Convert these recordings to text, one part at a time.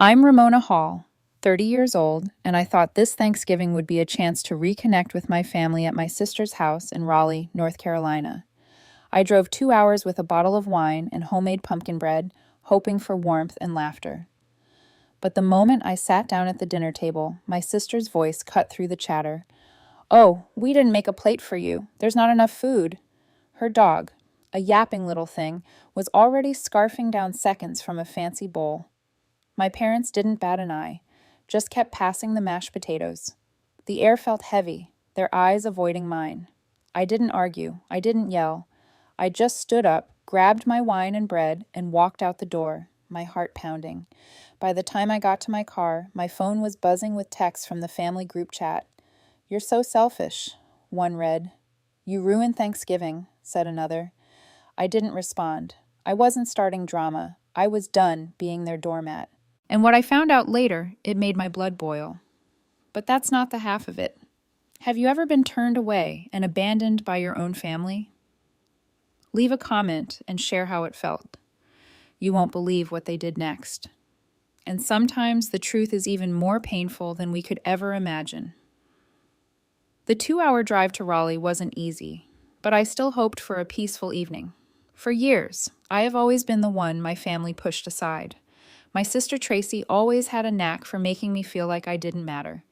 I'm Ramona Hall, 30 years old, and I thought this Thanksgiving would be a chance to reconnect with my family at my sister's house in Raleigh, North Carolina. I drove 2 hours with a bottle of wine and homemade pumpkin bread, hoping for warmth and laughter. But the moment I sat down at the dinner table, my sister's voice cut through the chatter. "Oh, we didn't make a plate for you. There's not enough food." Her dog, a yapping little thing, was already scarfing down seconds from a fancy bowl. My parents didn't bat an eye, just kept passing the mashed potatoes. The air felt heavy, their eyes avoiding mine. I didn't argue, I didn't yell. I just stood up, grabbed my wine and bread, and walked out the door, my heart pounding. By the time I got to my car, my phone was buzzing with texts from the family group chat. "You're so selfish," one read. "You ruined Thanksgiving," said another. I didn't respond. I wasn't starting drama. I was done being their doormat. And what I found out later, it made my blood boil. But that's not the half of it. Have you ever been turned away and abandoned by your own family? Leave a comment and share how it felt. You won't believe what they did next. And sometimes the truth is even more painful than we could ever imagine. The 2-hour drive to Raleigh wasn't easy, but I still hoped for a peaceful evening. For years, I have always been the one my family pushed aside. My sister Tracy always had a knack for making me feel like I didn't matter.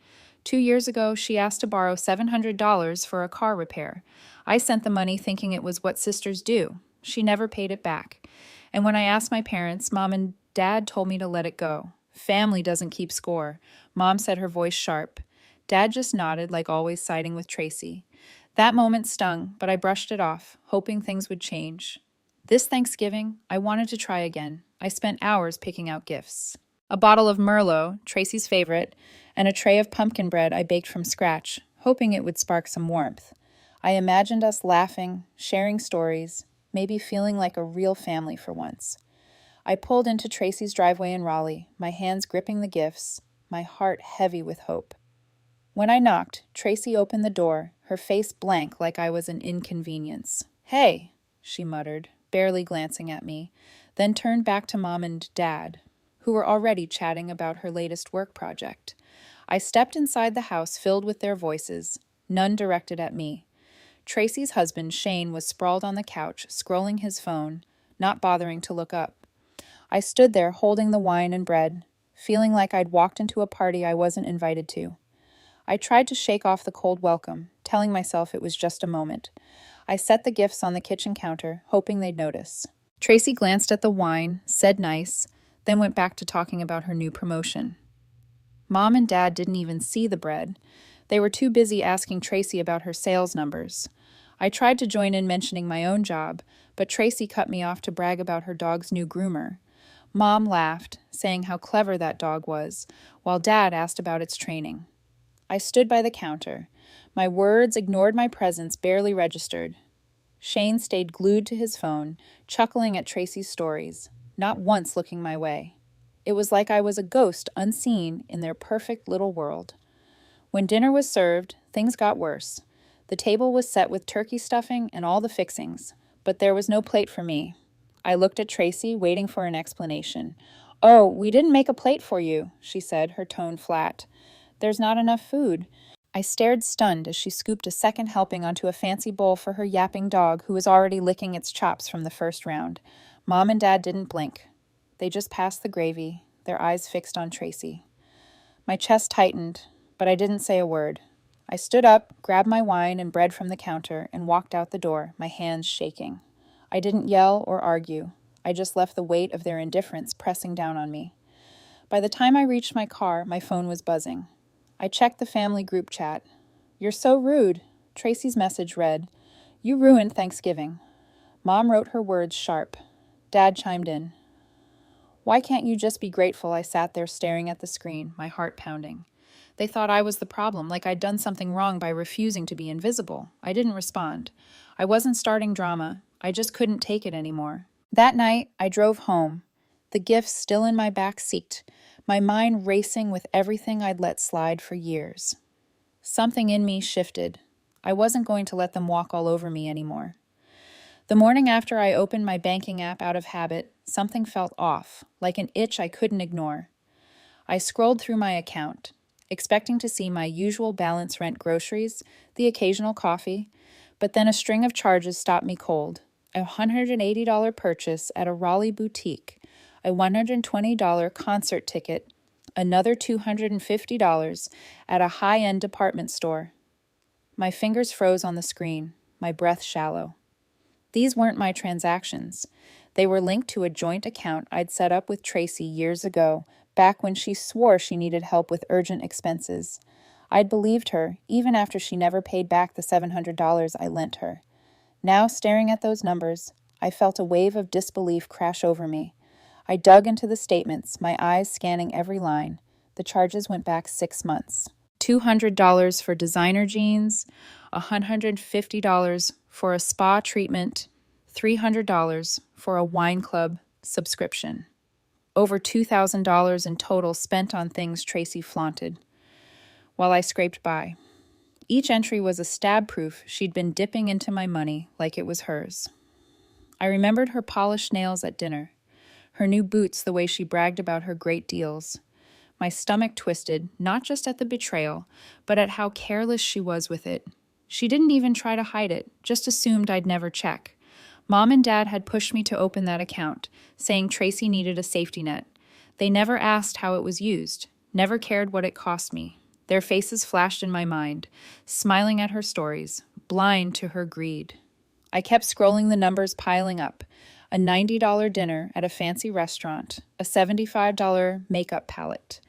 2 years ago, she asked to borrow $700 for a car repair. I sent the money thinking it was what sisters do. She never paid it back. And when I asked my parents, Mom and Dad told me to let it go. Family doesn't keep score. Mom said, her voice sharp. Dad just nodded, like always siding with Tracy. That moment stung, but I brushed it off, hoping things would change. This Thanksgiving, I wanted to try again. I spent hours picking out gifts. A bottle of Merlot, Tracy's favorite, and a tray of pumpkin bread I baked from scratch, hoping it would spark some warmth. I imagined us laughing, sharing stories, maybe feeling like a real family for once. I pulled into Tracy's driveway in Raleigh, my hands gripping the gifts, my heart heavy with hope. When I knocked, Tracy opened the door, her face blank like I was an inconvenience. "Hey," she muttered, barely glancing at me, then turned back to Mom and Dad, who were already chatting about her latest work project. I stepped inside the house filled with their voices, none directed at me. Tracy's husband, Shane, was sprawled on the couch, scrolling his phone, not bothering to look up. I stood there holding the wine and bread, feeling like I'd walked into a party I wasn't invited to. I tried to shake off the cold welcome, telling myself it was just a moment. I set the gifts on the kitchen counter, hoping they'd notice. Tracy glanced at the wine, said nice, then went back to talking about her new promotion. Mom and Dad didn't even see the bread. They were too busy asking Tracy about her sales numbers. I tried to join in mentioning my own job, but Tracy cut me off to brag about her dog's new groomer. Mom laughed, saying how clever that dog was, while Dad asked about its training. I stood by the counter. My words, ignored my presence, barely registered. Shane stayed glued to his phone, chuckling at Tracy's stories, not once looking my way. It was like I was a ghost unseen in their perfect little world. When dinner was served, things got worse. The table was set with turkey stuffing and all the fixings, but there was no plate for me. I looked at Tracy, waiting for an explanation. "Oh, we didn't make a plate for you," she said, her tone flat. "There's not enough food." I stared stunned as she scooped a second helping onto a fancy bowl for her yapping dog who was already licking its chops from the first round. Mom and Dad didn't blink. They just passed the gravy, their eyes fixed on Tracy. My chest tightened, but I didn't say a word. I stood up, grabbed my wine and bread from the counter, and walked out the door, my hands shaking. I didn't yell or argue. I just left the weight of their indifference pressing down on me. By the time I reached my car, my phone was buzzing. I checked the family group chat. "You're so rude," Tracy's message read. "You ruined Thanksgiving." Mom wrote her words sharp. Dad chimed in. "Why can't you just be grateful?" I sat there staring at the screen, my heart pounding. They thought I was the problem, like I'd done something wrong by refusing to be invisible. I didn't respond. I wasn't starting drama. I just couldn't take it anymore. That night, I drove home, the gifts still in my back seat, my mind racing with everything I'd let slide for years. Something in me shifted. I wasn't going to let them walk all over me anymore. The morning after I opened my banking app out of habit, something felt off, like an itch I couldn't ignore. I scrolled through my account, expecting to see my usual balance rent groceries, the occasional coffee, but then a string of charges stopped me cold. A $180 purchase at a Raleigh boutique, a $120 concert ticket, another $250 at a high-end department store. My fingers froze on the screen, my breath shallow. These weren't my transactions. They were linked to a joint account I'd set up with Tracy years ago, back when she swore she needed help with urgent expenses. I'd believed her, even after she never paid back the $700 I lent her. Now, staring at those numbers, I felt a wave of disbelief crash over me. I dug into the statements, my eyes scanning every line. The charges went back 6 months. $200 for designer jeans, $150 for a spa treatment, $300 for a wine club subscription. Over $2,000 in total spent on things Tracy flaunted, while I scraped by. Each entry was a stab proof she'd been dipping into my money like it was hers. I remembered her polished nails at dinner, her new boots the way she bragged about her great deals. My stomach twisted, not just at the betrayal, but at how careless she was with it. She didn't even try to hide it, just assumed I'd never check. Mom and Dad had pushed me to open that account, saying Tracy needed a safety net. They never asked how it was used, never cared what it cost me. Their faces flashed in my mind, smiling at her stories, blind to her greed. I kept scrolling the numbers piling up. A $90 dinner at a fancy restaurant, a $75 makeup palette.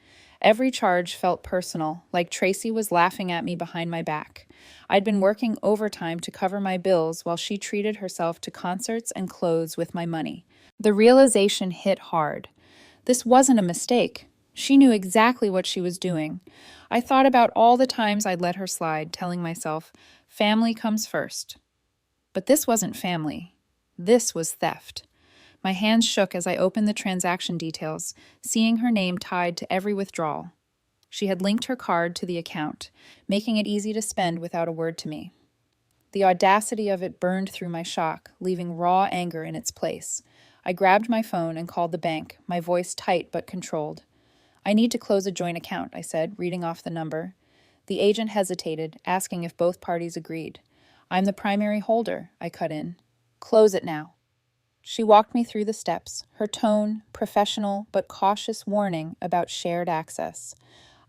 Every charge felt personal, like Tracy was laughing at me behind my back. I'd been working overtime to cover my bills while she treated herself to concerts and clothes with my money. The realization hit hard. This wasn't a mistake. She knew exactly what she was doing. I thought about all the times I'd let her slide, telling myself, family comes first. But this wasn't family. This was theft. My hands shook as I opened the transaction details, seeing her name tied to every withdrawal. She had linked her card to the account, making it easy to spend without a word to me. The audacity of it burned through my shock, leaving raw anger in its place. I grabbed my phone and called the bank, my voice tight but controlled. I need to close a joint account, I said, reading off the number. The agent hesitated, asking if both parties agreed. I'm the primary holder, I cut in. Close it now. She walked me through the steps, her tone professional but cautious warning about shared access.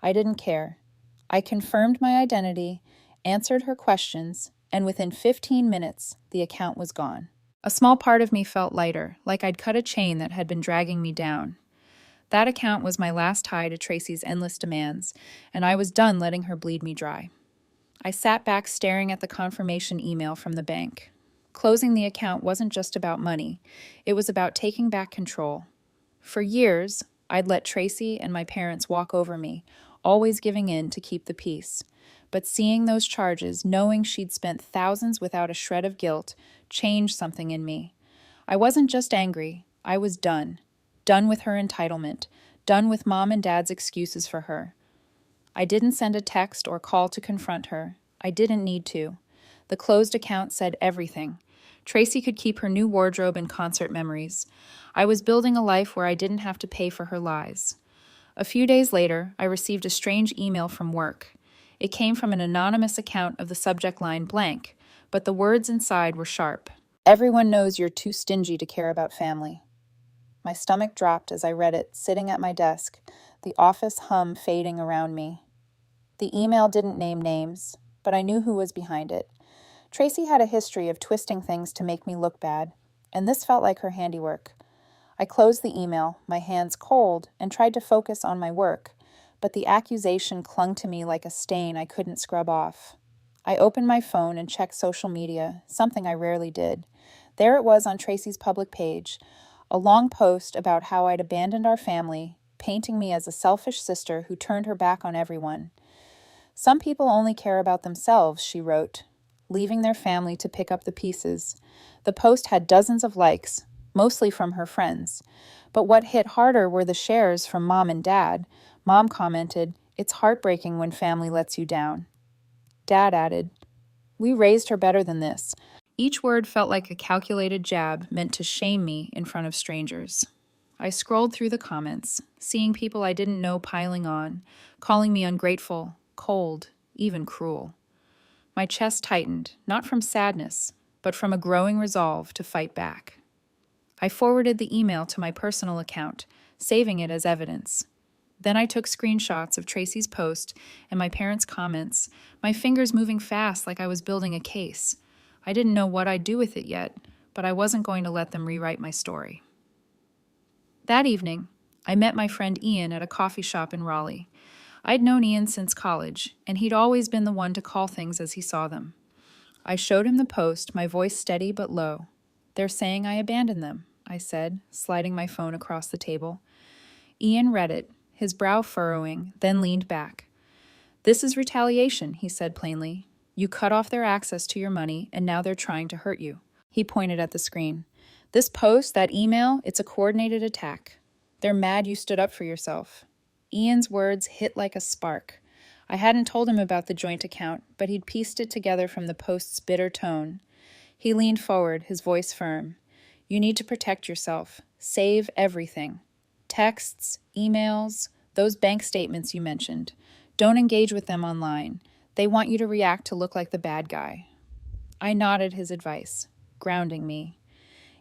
I didn't care. I confirmed my identity, answered her questions, and within 15 minutes, the account was gone. A small part of me felt lighter, like I'd cut a chain that had been dragging me down. That account was my last tie to Tracy's endless demands, and I was done letting her bleed me dry. I sat back staring at the confirmation email from the bank. Closing the account wasn't just about money. It was about taking back control. For years, I'd let Tracy and my parents walk over me, always giving in to keep the peace. But seeing those charges, knowing she'd spent thousands without a shred of guilt, changed something in me. I wasn't just angry. I was done. Done with her entitlement. Done with Mom and Dad's excuses for her. I didn't send a text or call to confront her. I didn't need to. The closed account said everything. Tracy could keep her new wardrobe and concert memories. I was building a life where I didn't have to pay for her lies. A few days later, I received a strange email from work. It came from an anonymous account of the subject line blank, but the words inside were sharp. Everyone knows you're too stingy to care about family. My stomach dropped as I read it, sitting at my desk, the office hum fading around me. The email didn't name names, but I knew who was behind it. Tracy had a history of twisting things to make me look bad, and this felt like her handiwork. I closed the email, my hands cold, and tried to focus on my work, but the accusation clung to me like a stain I couldn't scrub off. I opened my phone and checked social media, something I rarely did. There it was on Tracy's public page, a long post about how I'd abandoned our family, painting me as a selfish sister who turned her back on everyone. Some people only care about themselves, she wrote, leaving their family to pick up the pieces. The post had dozens of likes, mostly from her friends. But what hit harder were the shares from Mom and Dad. Mom commented, "It's heartbreaking when family lets you down." Dad added, "We raised her better than this." Each word felt like a calculated jab meant to shame me in front of strangers. I scrolled through the comments, seeing people I didn't know piling on, calling me ungrateful, cold, even cruel. My chest tightened, not from sadness, but from a growing resolve to fight back. I forwarded the email to my personal account, saving it as evidence. Then I took screenshots of Tracy's post and my parents' comments, my fingers moving fast like I was building a case. I didn't know what I'd do with it yet, but I wasn't going to let them rewrite my story. That evening, I met my friend Ian at a coffee shop in Raleigh. I'd known Ian since college, and he'd always been the one to call things as he saw them. I showed him the post, my voice steady but low. "They're saying I abandoned them," I said, sliding my phone across the table. Ian read it, his brow furrowing, then leaned back. "This is retaliation," he said plainly. "You cut off their access to your money, and now they're trying to hurt you." He pointed at the screen. "This post, that email, it's a coordinated attack. They're mad you stood up for yourself." Ian's words hit like a spark. I hadn't told him about the joint account, but he'd pieced it together from the post's bitter tone. He leaned forward, his voice firm. "You need to protect yourself. Save everything. Texts, emails, those bank statements you mentioned. Don't engage with them online. They want you to react to look like the bad guy." I nodded his advice, grounding me.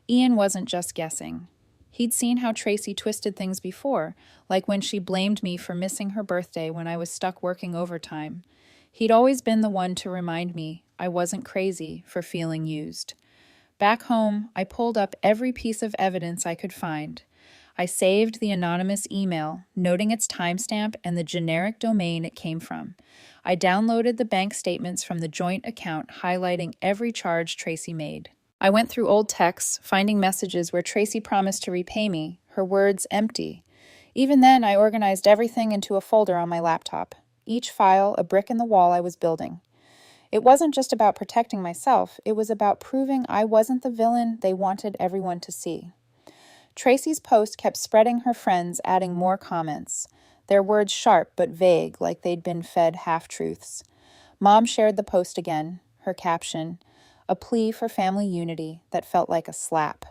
Ian wasn't just guessing. He'd seen how Tracy twisted things before, like when she blamed me for missing her birthday when I was stuck working overtime. He'd always been the one to remind me I wasn't crazy for feeling used. Back home, I pulled up every piece of evidence I could find. I saved the anonymous email, noting its timestamp and the generic domain it came from. I downloaded the bank statements from the joint account, highlighting every charge Tracy made. I went through old texts, finding messages where Tracy promised to repay me, her words empty. Even then, I organized everything into a folder on my laptop, each file a brick in the wall I was building. It wasn't just about protecting myself, it was about proving I wasn't the villain they wanted everyone to see. Tracy's post kept spreading her friends, adding more comments, their words sharp but vague, like they'd been fed half-truths. Mom shared the post again, her caption, a plea for family unity that felt like a slap.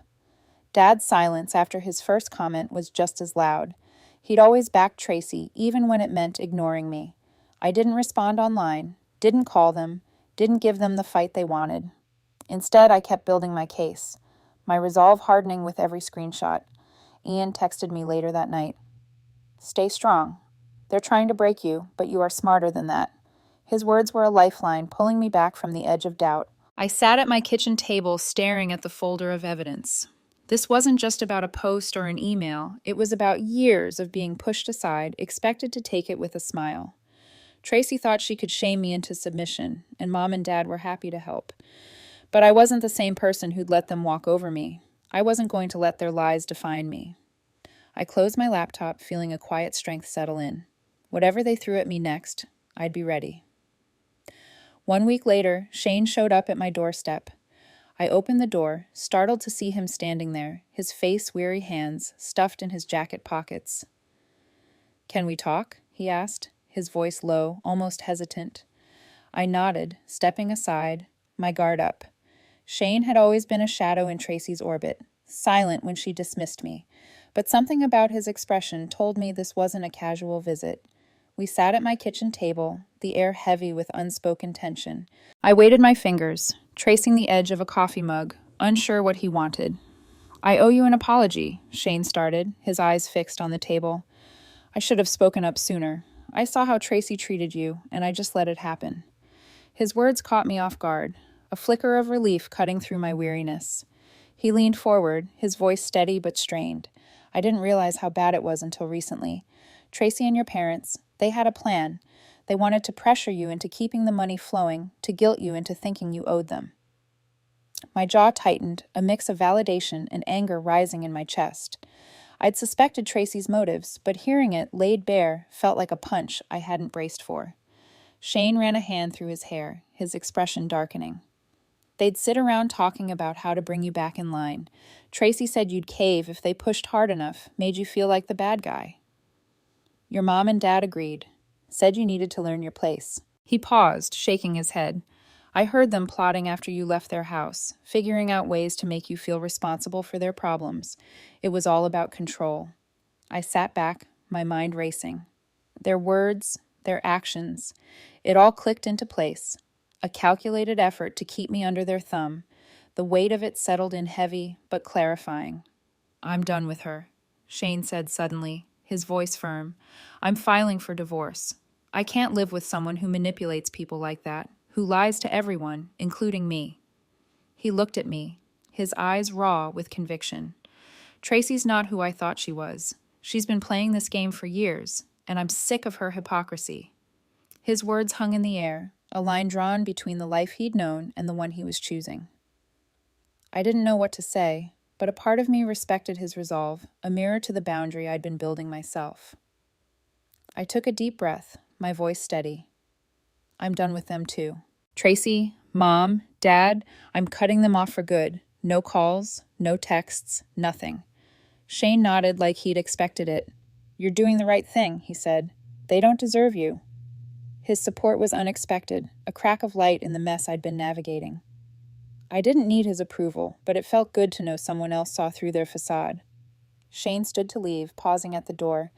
Dad's silence after his first comment was just as loud. He'd always backed Tracy, even when it meant ignoring me. I didn't respond online, didn't call them, didn't give them the fight they wanted. Instead, I kept building my case, my resolve hardening with every screenshot. Ian texted me later that night. "Stay strong. They're trying to break you, but you are smarter than that." His words were a lifeline, pulling me back from the edge of doubt. I sat at my kitchen table staring at the folder of evidence. This wasn't just about a post or an email. It was about years of being pushed aside, expected to take it with a smile. Tracy thought she could shame me into submission, and Mom and Dad were happy to help. But I wasn't the same person who'd let them walk over me. I wasn't going to let their lies define me. I closed my laptop, feeling a quiet strength settle in. Whatever they threw at me next, I'd be ready. 1 week later, Shane showed up at my doorstep. I opened the door, startled to see him standing there, his face weary hands stuffed in his jacket pockets. "Can we talk?" he asked, his voice low, almost hesitant. I nodded, stepping aside, my guard up. Shane had always been a shadow in Tracy's orbit, silent when she dismissed me, but something about his expression told me this wasn't a casual visit. We sat at my kitchen table, the air heavy with unspoken tension. I weighted my fingers, tracing the edge of a coffee mug, unsure what he wanted. "I owe you an apology," Shane started, his eyes fixed on the table. "I should have spoken up sooner. I saw how Tracy treated you, and I just let it happen." His words caught me off guard, a flicker of relief cutting through my weariness. He leaned forward, his voice steady but strained. "I didn't realize how bad it was until recently. Tracy and your parents, they had a plan. They wanted to pressure you into keeping the money flowing, to guilt you into thinking you owed them." My jaw tightened, a mix of validation and anger rising in my chest. I'd suspected Tracy's motives, but hearing it laid bare felt like a punch I hadn't braced for. Shane ran a hand through his hair, his expression darkening. "They'd sit around talking about how to bring you back in line. Tracy said you'd cave if they pushed hard enough, made you feel like the bad guy. Your mom and dad agreed, said you needed to learn your place." He paused, shaking his head. I heard them plotting after you left their house, figuring out ways to make you feel responsible for their problems. It was all about control. I sat back, my mind racing. Their words, their actions, it all clicked into place. A calculated effort to keep me under their thumb. The weight of it settled in heavy, but clarifying. I'm done with her, Shane said suddenly, his voice firm. I'm filing for divorce. I can't live with someone who manipulates people like that, who lies to everyone, including me. He looked at me, his eyes raw with conviction. Tracy's not who I thought she was. She's been playing this game for years, and I'm sick of her hypocrisy. His words hung in the air, a line drawn between the life he'd known and the one he was choosing. I didn't know what to say, but a part of me respected his resolve, a mirror to the boundary I'd been building myself. I took a deep breath, my voice steady. I'm done with them too. Tracy, Mom, Dad, I'm cutting them off for good. No calls, no texts, nothing. Shane nodded like he'd expected it. You're doing the right thing, he said. They don't deserve you. His support was unexpected, a crack of light in the mess I'd been navigating. I didn't need his approval, but it felt good to know someone else saw through their facade. Shane stood to leave, pausing at the door.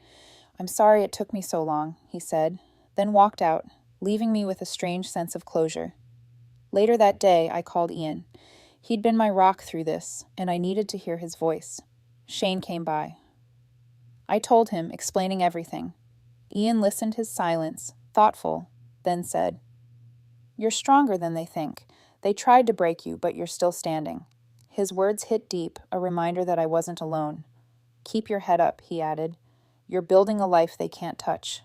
I'm sorry it took me so long, he said, then walked out, leaving me with a strange sense of closure. Later that day, I called Ian. He'd been my rock through this, and I needed to hear his voice. Shane came by. I told him, explaining everything. Ian listened his silence, thoughtful, then said, You're stronger than they think. They tried to break you, but you're still standing. His words hit deep, a reminder that I wasn't alone. Keep your head up, he added. You're building a life they can't touch.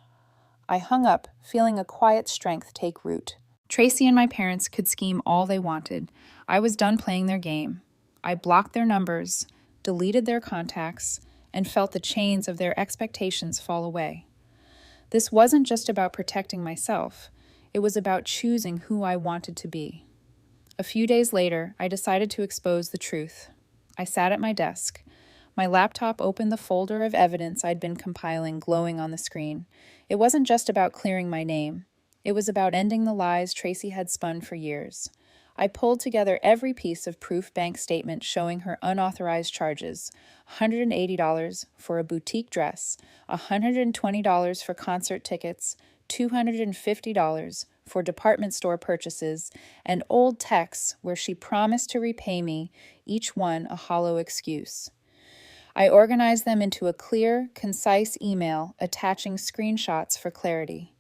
I hung up, feeling a quiet strength take root. Tracy and my parents could scheme all they wanted. I was done playing their game. I blocked their numbers, deleted their contacts, and felt the chains of their expectations fall away. This wasn't just about protecting myself. It was about choosing who I wanted to be. A few days later, I decided to expose the truth. I sat at my desk. My laptop opened the folder of evidence I'd been compiling glowing on the screen. It wasn't just about clearing my name. It was about ending the lies Tracy had spun for years. I pulled together every piece of proof bank statement showing her unauthorized charges, $180 for a boutique dress, $120 for concert tickets, $250 for department store purchases, and old texts where she promised to repay me, each one a hollow excuse. I organized them into a clear, concise email attaching screenshots for clarity.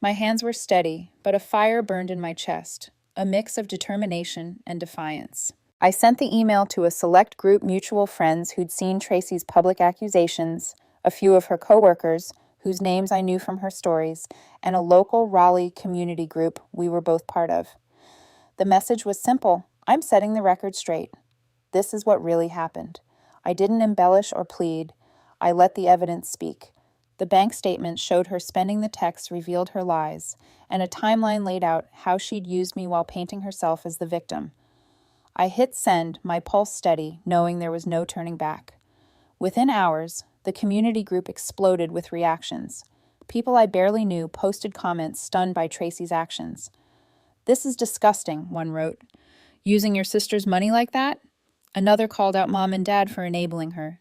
My hands were steady, but a fire burned in my chest, a mix of determination and defiance. I sent the email to a select group mutual friends who'd seen Tracy's public accusations, a few of her coworkers, whose names I knew from her stories, and a local Raleigh community group we were both part of. The message was simple. I'm setting the record straight. This is what really happened. I didn't embellish or plead. I let the evidence speak. The bank statement showed her spending the texts revealed her lies, and a timeline laid out how she'd used me while painting herself as the victim. I hit send, my pulse steady, knowing there was no turning back. Within hours, the community group exploded with reactions. People I barely knew posted comments stunned by Tracy's actions. This is disgusting, one wrote. Using your sister's money like that? Another called out Mom and Dad for enabling her.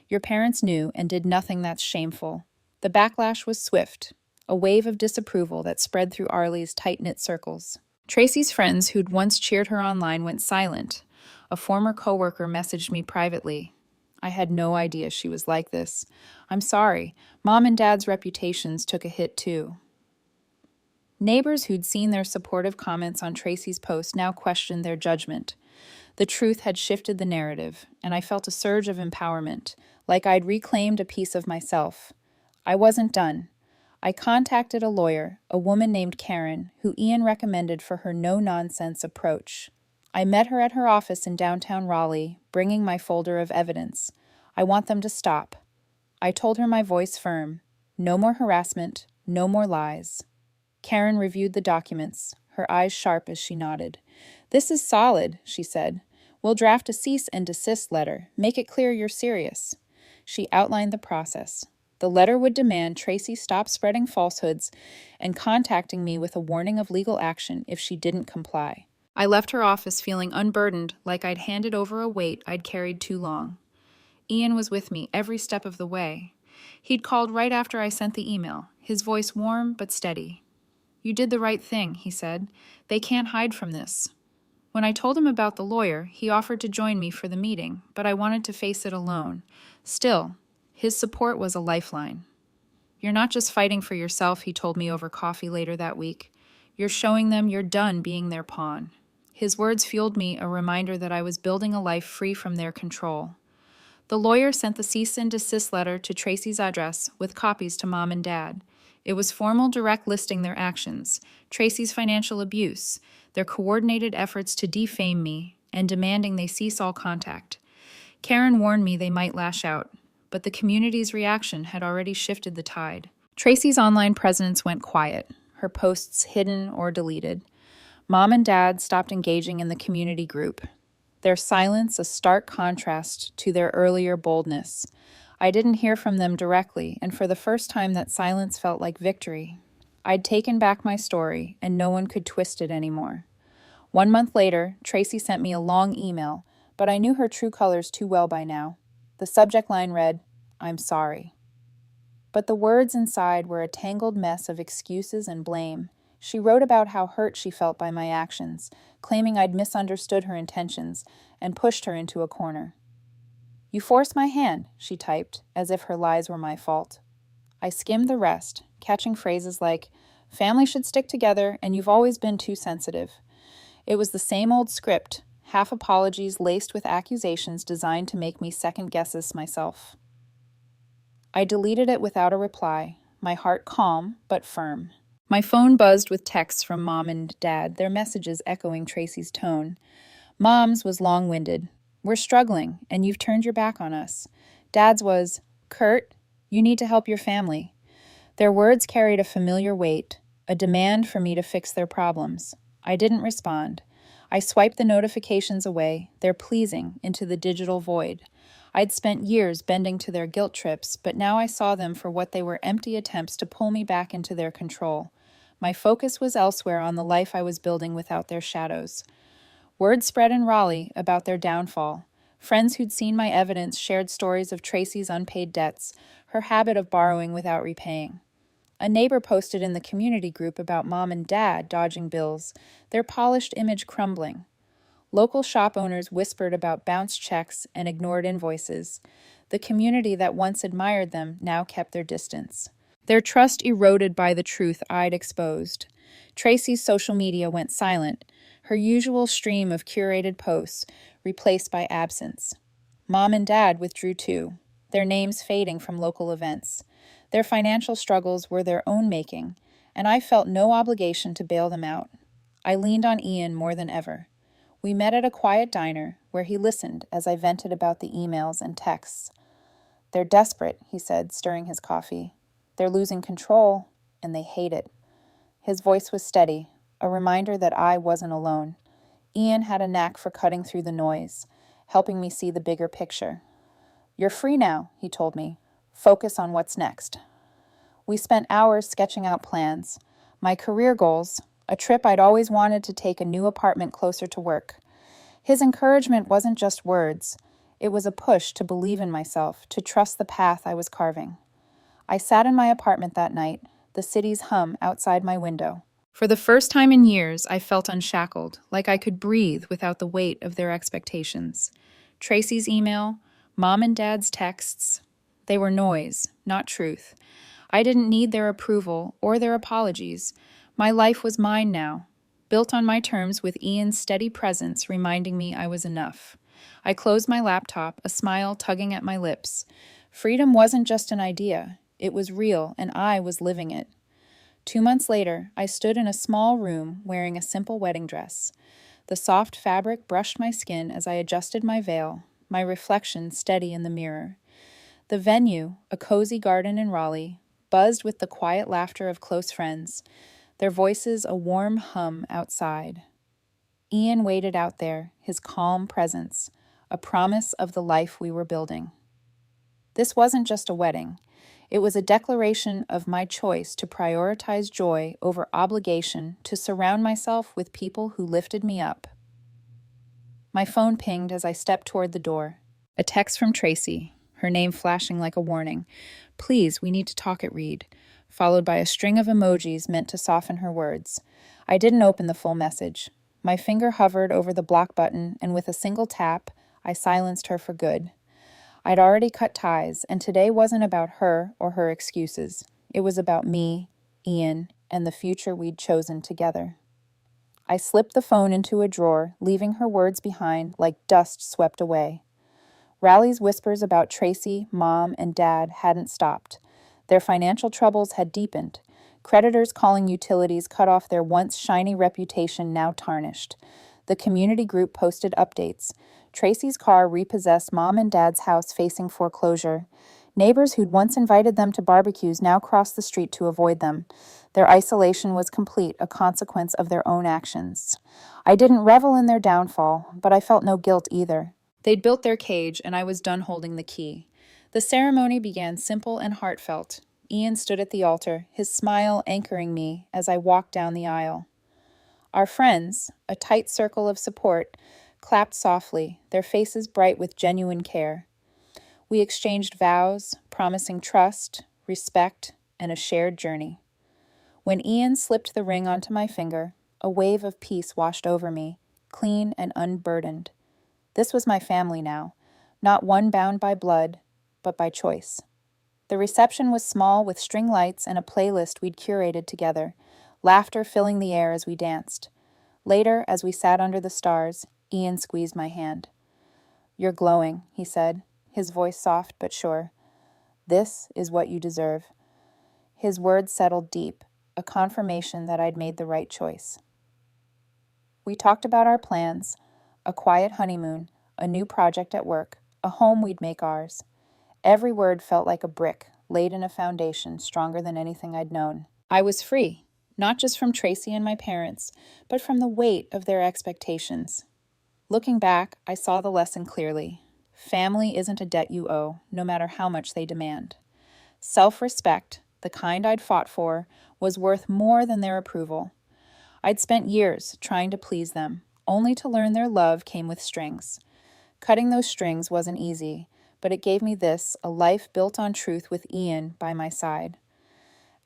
Your parents knew and did nothing that's shameful. The backlash was swift, a wave of disapproval that spread through Raleigh's tight-knit circles. Tracy's friends who'd once cheered her online went silent. A former coworker messaged me privately. I had no idea she was like this. I'm sorry. Mom and Dad's reputations took a hit too. Neighbors who'd seen their supportive comments on Tracy's post now questioned their judgment. The truth had shifted the narrative, and I felt a surge of empowerment, like I'd reclaimed a piece of myself. I wasn't done. I contacted a lawyer, a woman named Karen, who Ian recommended for her no-nonsense approach. I met her at her office in downtown Raleigh, bringing my folder of evidence. I want them to stop. I told her my voice firm. No more harassment, no more lies. Karen reviewed the documents, her eyes sharp as she nodded. This is solid, she said. We'll draft a cease and desist letter. Make it clear you're serious. She outlined the process. The letter would demand Tracy stop spreading falsehoods and contacting me with a warning of legal action if she didn't comply. I left her office feeling unburdened, like I'd handed over a weight I'd carried too long. Ian was with me every step of the way. He'd called right after I sent the email, his voice warm but steady. "You did the right thing," he said. "They can't hide from this." When I told him about the lawyer, he offered to join me for the meeting, but I wanted to face it alone. Still, his support was a lifeline. "You're not just fighting for yourself," he told me over coffee later that week. "You're showing them you're done being their pawn." His words fueled me, a reminder that I was building a life free from their control. The lawyer sent the cease and desist letter to Tracy's address with copies to Mom and Dad. It was formal, direct listing their actions, Tracy's financial abuse, their coordinated efforts to defame me, and demanding they cease all contact. Karen warned me they might lash out, but the community's reaction had already shifted the tide. Tracy's online presence went quiet, her posts hidden or deleted. Mom and Dad stopped engaging in the community group, their silence a stark contrast to their earlier boldness. I didn't hear from them directly, and for the first time that silence felt like victory. I'd taken back my story, and no one could twist it anymore. 1 month later, Tracy sent me a long email, but I knew her true colors too well by now. The subject line read, "I'm sorry." But the words inside were a tangled mess of excuses and blame. She wrote about how hurt she felt by my actions, claiming I'd misunderstood her intentions and pushed her into a corner. "You forced my hand," she typed, as if her lies were my fault. I skimmed the rest, catching phrases like, "Family should stick together, and you've always been too sensitive." It was the same old script, half apologies laced with accusations designed to make me second guess myself. I deleted it without a reply, my heart calm but firm. My phone buzzed with texts from Mom and Dad, their messages echoing Tracy's tone. Mom's was long-winded. "We're struggling, and you've turned your back on us." Dad's was, "Kurt, you need to help your family." Their words carried a familiar weight, a demand for me to fix their problems. I didn't respond. I swiped the notifications away, their pleasing, into the digital void. I'd spent years bending to their guilt trips, but now I saw them for what they were, empty attempts to pull me back into their control. My focus was elsewhere, on the life I was building without their shadows. Word spread in Raleigh about their downfall. Friends who'd seen my evidence shared stories of Tracy's unpaid debts, her habit of borrowing without repaying. A neighbor posted in the community group about Mom and Dad dodging bills, their polished image crumbling. Local shop owners whispered about bounced checks and ignored invoices. The community that once admired them now kept their distance. Their trust eroded by the truth I'd exposed. Tracy's social media went silent, her usual stream of curated posts replaced by absence. Mom and Dad withdrew too, their names fading from local events. Their financial struggles were their own making, and I felt no obligation to bail them out. I leaned on Ian more than ever. We met at a quiet diner where he listened as I vented about the emails and texts. "They're desperate," he said, stirring his coffee. "They're losing control, and they hate it." His voice was steady, a reminder that I wasn't alone. Ian had a knack for cutting through the noise, helping me see the bigger picture. "You're free now," he told me. "Focus on what's next." We spent hours sketching out plans. My career goals, a trip I'd always wanted to take, a new apartment closer to work. His encouragement wasn't just words. It was a push to believe in myself, to trust the path I was carving. I sat in my apartment that night, the city's hum outside my window. For the first time in years, I felt unshackled, like I could breathe without the weight of their expectations. Tracy's email, Mom and Dad's texts, they were noise, not truth. I didn't need their approval or their apologies. My life was mine now, built on my terms, with Ian's steady presence reminding me I was enough. I closed my laptop, a smile tugging at my lips. Freedom wasn't just an idea. It was real, and I was living it. 2 months later, I stood in a small room wearing a simple wedding dress. The soft fabric brushed my skin as I adjusted my veil, my reflection steady in the mirror. The venue, a cozy garden in Raleigh, buzzed with the quiet laughter of close friends, their voices a warm hum outside. Ian waited out there, his calm presence, a promise of the life we were building. This wasn't just a wedding. It was a declaration of my choice to prioritize joy over obligation, to surround myself with people who lifted me up. My phone pinged as I stepped toward the door. A text from Tracy, her name flashing like a warning. "Please, we need to talk at Reed," followed by a string of emojis meant to soften her words. I didn't open the full message. My finger hovered over the block button, and with a single tap, I silenced her for good. I'd already cut ties, and today wasn't about her or her excuses. It was about me, Ian, and the future we'd chosen together. I slipped the phone into a drawer, leaving her words behind like dust swept away. Raleigh's whispers about Tracy, Mom, and Dad hadn't stopped. Their financial troubles had deepened. Creditors calling utilities cut off their once shiny reputation, now tarnished. The community group posted updates. Tracy's car repossessed Mom and Dad's house facing foreclosure. Neighbors who'd once invited them to barbecues now crossed the street to avoid them. Their isolation was complete, a consequence of their own actions. I didn't revel in their downfall, but I felt no guilt either. They'd built their cage, and I was done holding the key. The ceremony began simple and heartfelt. Ian stood at the altar, his smile anchoring me as I walked down the aisle. Our friends, a tight circle of support, clapped softly, their faces bright with genuine care. We exchanged vows, promising trust, respect, and a shared journey. When Ian slipped the ring onto my finger, a wave of peace washed over me, clean and unburdened. This was my family now, not one bound by blood, but by choice. The reception was small, with string lights and a playlist we'd curated together, laughter filling the air as we danced. Later, as we sat under the stars, Ian squeezed my hand. "You're glowing," he said, his voice soft but sure. "This is what you deserve." His words settled deep, a confirmation that I'd made the right choice. We talked about our plans, a quiet honeymoon, a new project at work, a home we'd make ours. Every word felt like a brick, laid in a foundation stronger than anything I'd known. I was free, not just from Tracy and my parents, but from the weight of their expectations. Looking back, I saw the lesson clearly. Family isn't a debt you owe, no matter how much they demand. Self-respect, the kind I'd fought for, was worth more than their approval. I'd spent years trying to please them, only to learn their love came with strings. Cutting those strings wasn't easy, but it gave me this, a life built on truth with Ian by my side.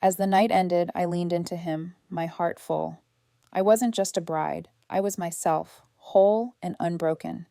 As the night ended, I leaned into him, my heart full. I wasn't just a bride, I was myself, whole and unbroken.